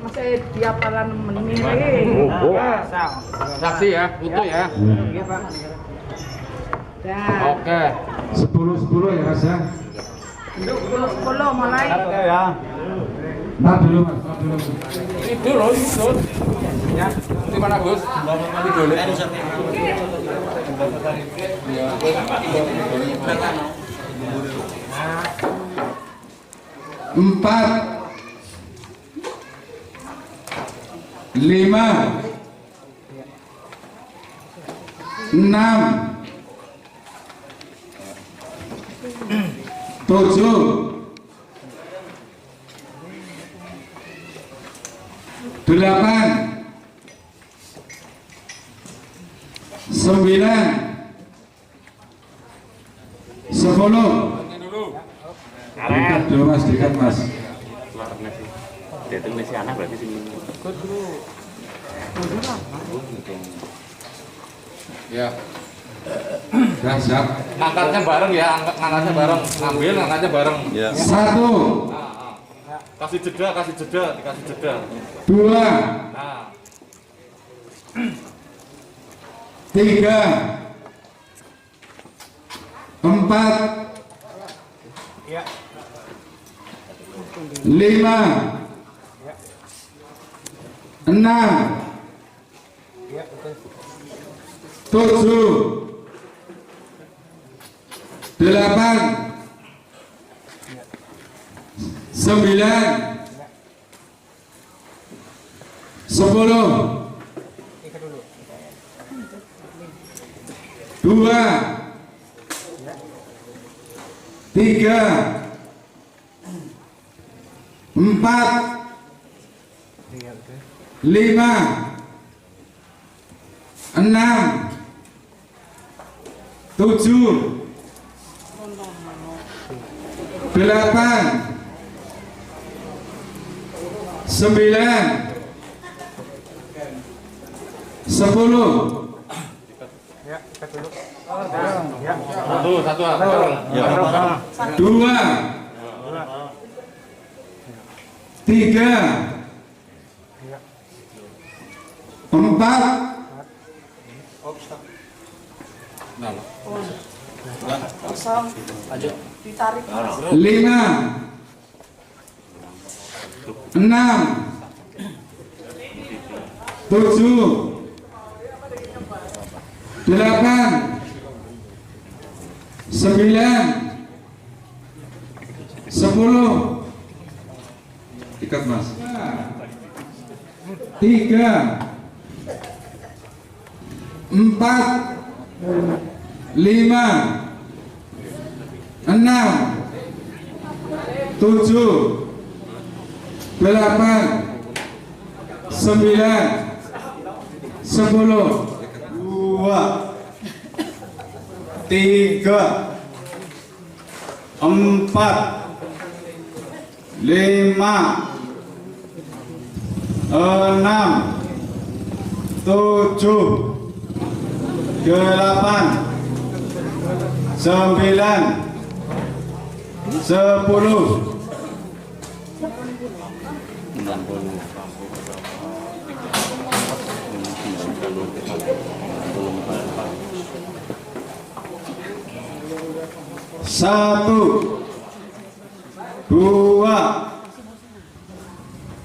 masih diapalan meniri. Saksi ya, utuh ya. Oke. 10 ya Mas ya. 10 mulai. Nah dulu Mas, nah dulu. Itu loh, itu. Ya. Di mana Gus? Di dulu. Empat, 5, 6, 7, 8, 9, 10. Dekat dulu Mas, dekat Mas. Itu masih anak berarti sini. Ya. Sudah siap. Ngangkatnya bareng ya, ngangkatnya bareng. Ngambil, ngangkatnya bareng. Ya. 1, Kasih jeda, dikasih jeda. 2, Nah, 3, 4, 5, 6, 7, 8, 9, 10, 2, 3, 4, 5, 6, 7, 8, 9, 10. satu. Dua, tiga, empat, Ditarik. 5, 6, 7, 8, 9, 10. Ikat Mas. 3, 4, 5, 6, 7, 8, 9, 10. 2, 3, 4, 5, 6, 7, 8, 9, 10. 1, 2,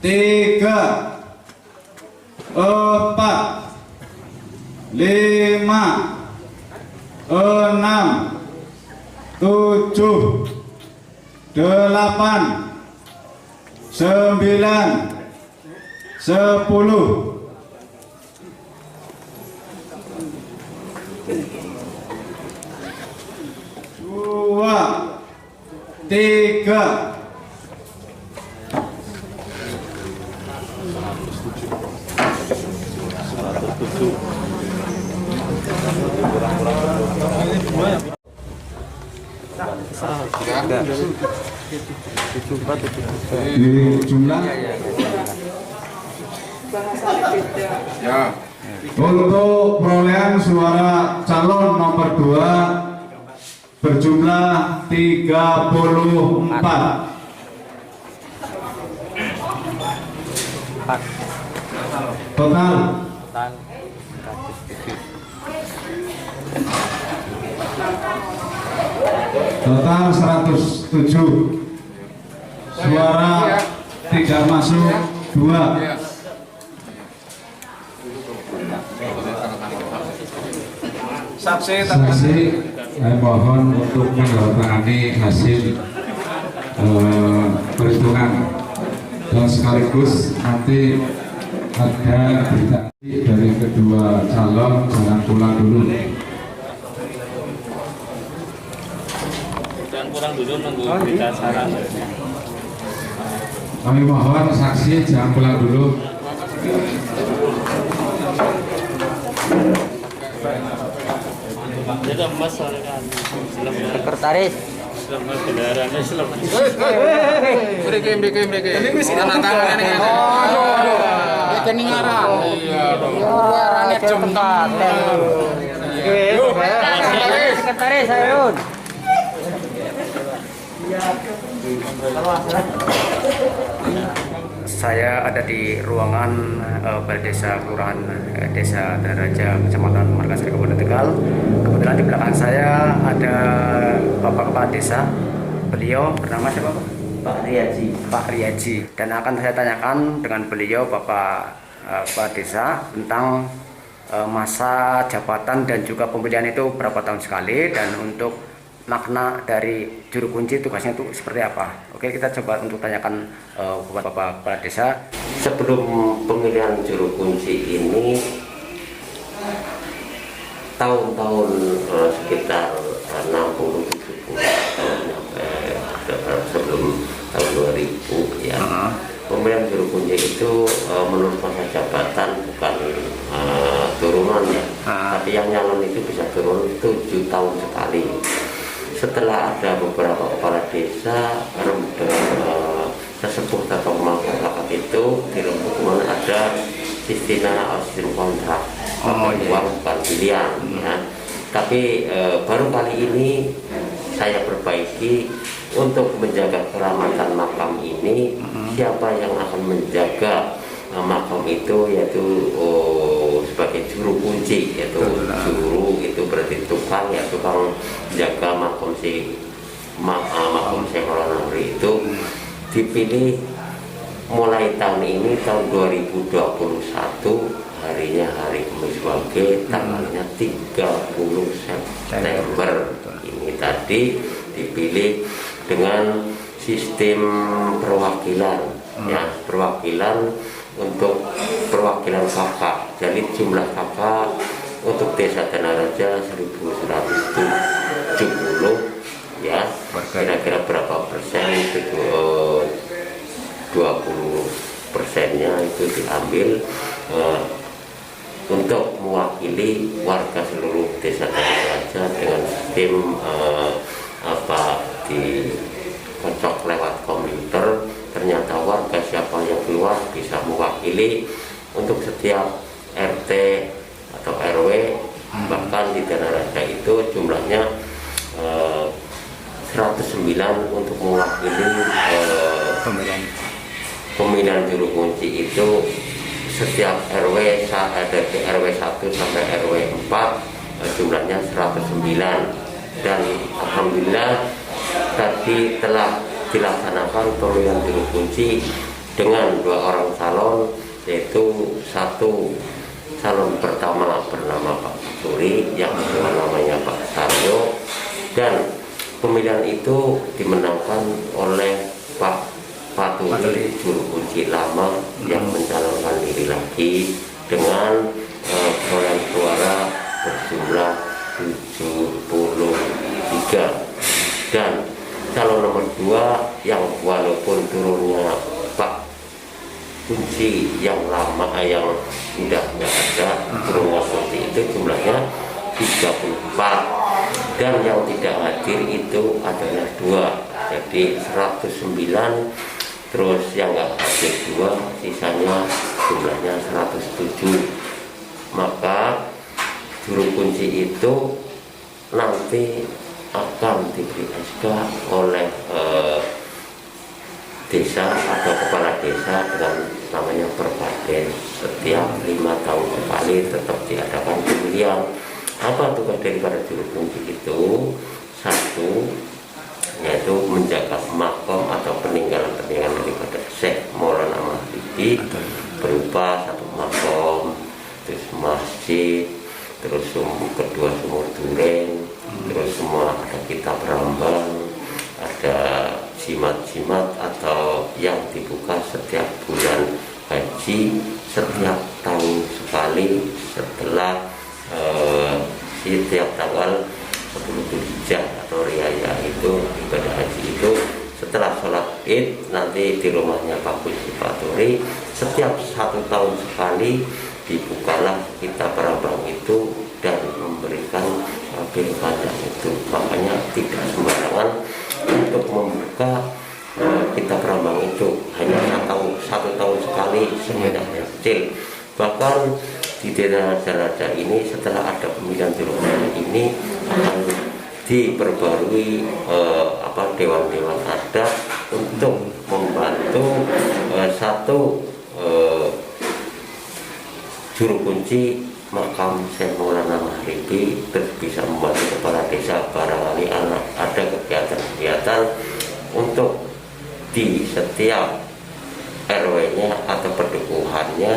3, 4, 5, 6, 7, 8, 9, 10. 2, 3, 107. Di jumlah ya. untuk perolehan suara calon nomor 2 berjumlah 34. 8 Total total 107. total 107. Suara tidak masuk 2. Saksi Saksi, saya mohon untuk menandatangani hasil perhitungan dan sekaligus nanti ada berita dari kedua calon, jangan pulang dulu. Jangan pulang dulu, nunggu berita saran. Kami mohon saksi jangan pulang dulu. Jadi Mas soalnya kan sekretaris selamat kendaraan selamat. Mriki. Ini wis tanda tangan ini. Aduh. Iki ngarang. Iya. Arane jempat. Sekretaris Ayun. Saya ada di ruangan Balai Desa Kelurahan Desa Daraja Kecamatan Margasari Kabupaten Tegal. Kebetulan di belakang saya ada Bapak Kepala Desa. Beliau bernama siapa Pak? Pak Riyaji. Dan akan saya tanyakan dengan beliau Bapak Kepala Desa tentang masa jabatan dan juga pemilihan itu berapa tahun sekali, dan untuk makna dari juru kunci tugasnya itu seperti apa. Oke, kita coba untuk tanyakan Bapak Kepala Desa. Sebelum pemilihan juru kunci ini, tahun-tahun sekitar 60-70 tahun sebelum tahun 2000 ya, pemilihan juru kunci itu menurut masa jabatan bukan turunan ya, tapi yang nyalon itu bisa turun 7 tahun sekali. Setelah ada beberapa kepala desa sesepuh atau masyarakat itu di lingkungan ada sistem kontrak, uang bukan pilihan ya. Tapi baru kali ini saya perbaiki untuk menjaga keselamatan makam ini. Siapa yang akan menjaga makam itu, yaitu sebagai juru kunci, yaitu juru itu berarti tukang ya, tukang jaga makam makam Maulana itu dipilih mulai tahun ini, tahun 2021, harinya hari Kamis Wage, tanggalnya 30 September ini tadi dipilih dengan sistem perwakilan ya, perwakilan untuk perwakilan kakak. Jadi jumlah kakak untuk Desa Danaraja 1170 ya, kira-kira berapa persen itu, 20%-nya itu diambil untuk mewakili warga seluruh Desa Danaraja dengan sistem dikocok lewat komputer. Ternyata warga siapa yang keluar bisa mewakili untuk setiap RT atau RW. Bahkan di Danaraja itu jumlahnya 109 untuk mewakili pemilihan juru kunci itu. Setiap RW dari RW 1 sampai RW 4 jumlahnya 109. Dan alhamdulillah tadi telah dilaksanakan pemilihan juru kunci dengan 2 orang calon, yaitu satu calon pertama bernama Pak Suri, yang kedua namanya Pak Saryo, dan pemilihan itu dimenangkan oleh Pak Paturi, juru kunci lama yang mencalonkan diri lagi dengan perolehan suara berjumlah 73. Dan calon nomor 2 yang walaupun turunnya Pak kunci yang lama yang sudah nggak ada, turunnya kunci itu jumlahnya 34, dan yang tidak hadir itu adalah 2, jadi 109. Terus yang nggak hadir 2, sisanya jumlahnya 107. Maka juru kunci itu nanti akan diberi SK oleh desa atau kepala desa dengan namanya perpaden. Setiap 5 tahun sekali tetap diadakan pemilihan. Apa tugas daripada juru kunci itu? Satu, yaitu menjaga makom atau peninggalan-peninggalan daripada Syekh Maulana Maghribi berupa satu makom, terus masjid, terus kedua sumur duren, terus semua ada kitab Rambang, ada jimat-jimat atau yang dibuka setiap bulan haji setiap tahun sekali setelah setiap tanggal 10 Dzulhijjah atau Riyaya itu ibadah haji itu setelah sholat id nanti di rumahnya Pak Kunci Faturi setiap 1 tahun sekali dibukalah kitab Rambang itu dan memberikan bil pajak itu. Makanya tidak sembarangan untuk membuka kitab Rambang itu, hanya 1 tahun sekali semuanya kecil. Bahkan di daerah Raja ini setelah ada pemilihan birokrasi ini akan diperbarui dewan-dewan adat untuk membantu satu juru kunci makam Syekh Maulana Maghribi terus bisa membantu kepala desa barangkali ada kegiatan-kegiatan untuk di setiap RW-nya atau perdukuhannya,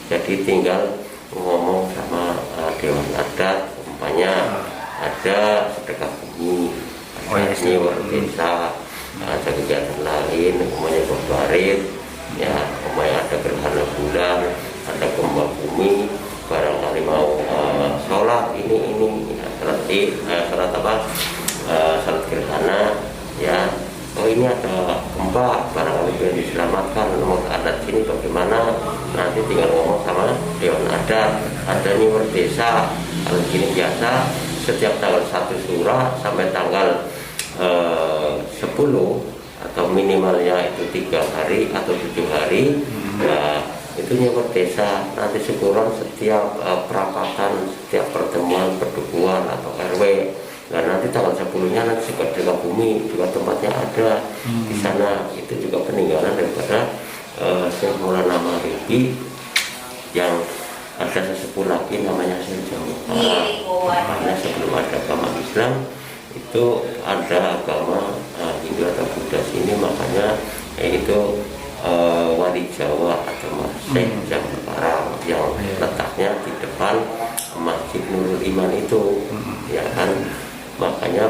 jadi tinggal ngomong sama dewan adat, umpamanya ada sedekah bumi, ada nyiwar desa, ada kegiatan lain, umpamanya berbarit, ya, umpamanya ada gerhana bulan, ada kembang bumi, barangkali mau sholat ini sholat sholat gerhana, ya. Oh ini ada kembar barangkali yang diselamatkan, nomor adat sini bagaimana, nanti tinggal ngomong sama dewan adat. Ada nyiwar desa, kalau gini biasa setiap tanggal 1 Syura sampai tanggal 10 atau minimalnya itu 3 hari atau 7 hari, ya, itu nyiwar desa. Nanti syukuran setiap perapatan, setiap pertemuan perdukuhan atau RW. Nah nanti tanggal 10-nya nanti juga dekat bumi, juga tempatnya ada di sana. Itu juga peninggalan daripada Syekh Maulana Maghribi yang ada sesepuh lagi namanya Syekh Jawa. Makanya sebelum ada agama Islam itu ada agama Hindu atau Buddha sini, makanya itu wali Jawa atau Syekh Jawa yang letaknya di depan Masjid Nurul Iman itu, ya kan. Makanya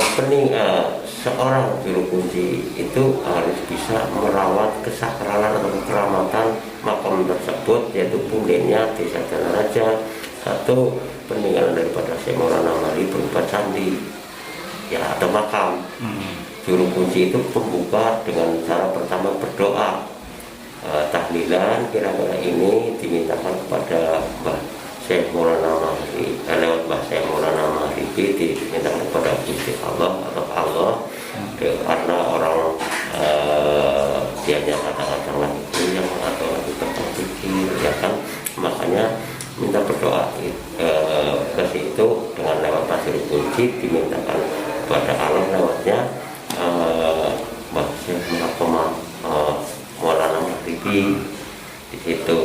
seorang juru kunci itu harus bisa merawat kesakralan atau kekeramatan makam tersebut, yaitu pundennya desa Danaraja atau peninggalan daripada Syekh Maulana Maghribi berupa candi, ya, atau makam. Juru kunci itu pembuka dengan cara pertama berdoa, tahlilan kira-kira ini dimintakan kepada Mbah Syekh Maulana Maghribi, lewat Mbah Syekh Maulana Maghribi dimintakan kepada Gusti Allah atau Allah, karena orang dianya kata-kata lah itu yang atau lagi terpikir, ya kan. Makanya minta berdoa ke situ dengan lewat pasir kunci dimintakan kepada Allah lewatnya Mbah Syekh Maulana Maghribi di situ.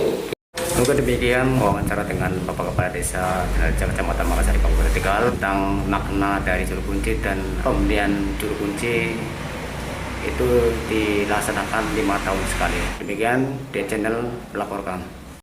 Juga demikian wawancara dengan Bapak Kepala Desa Kecamatan Makassar Kabupaten Tegal tentang makna dari juru kunci dan pemilihan juru kunci itu dilaksanakan 5 tahun sekali. Demikian di channel melaporkan.